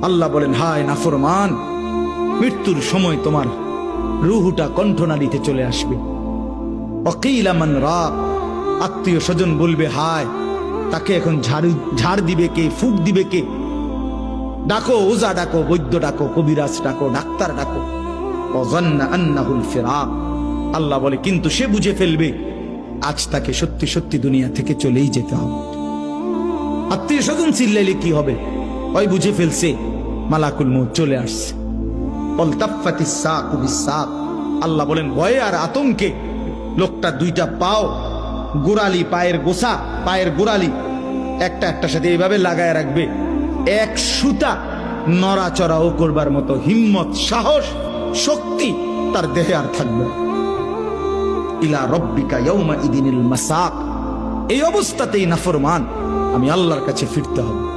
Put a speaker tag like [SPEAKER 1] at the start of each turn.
[SPEAKER 1] আল্লাহ বলেন, হায় নাফরমান, মৃত্যুর সময় তোমার রুহুটা কণ্ঠনালীতে চলে আসবে। ওয়াকিলা মান রাক, আত্মীয় স্বজন বলবে, হায় তাকে এখন ঝাড় দিবে কে, ফুক দিবে কে? ডাকো, ওজা ডাকো, বৈদ্য ডাকো, কবিরাজ ডাকো, ডাক্তার ডাকো। ওয়াযান্না আন্নাহুল ফিরাক, আল্লাহ বলে কিন্তু সে বুঝে ফেলবে আজ তাকে সত্যি সত্যি দুনিয়া থেকে চলেই যেতে হবে। আত্মীয় স্বজন চিল্লাইলে কি হবে? ওই বুঝে ফেলছে মালাকুল মউত চলে আসছে। অলতাফাতিস সাকু বিসাক, আল্লাহ বলেন ভয়ে আর আতঙ্কে লোকটা দুইটা পাও, গোড়ালি, পায়ের গোসা, পায়ের গোড়ালি একটা একটার সাথে এইভাবে লাগায় রাখবে। এক সুতা নড়াচড়াও করবার মতো হিম্মত, সাহস, শক্তি তার দেহে আর থাকবে। ইলা রব্বিকা ইয়াউমা ইদিনিল মাসাক, এই অবস্থাতেই নাফরমান আমি আল্লাহর কাছে ফিরতে হবে।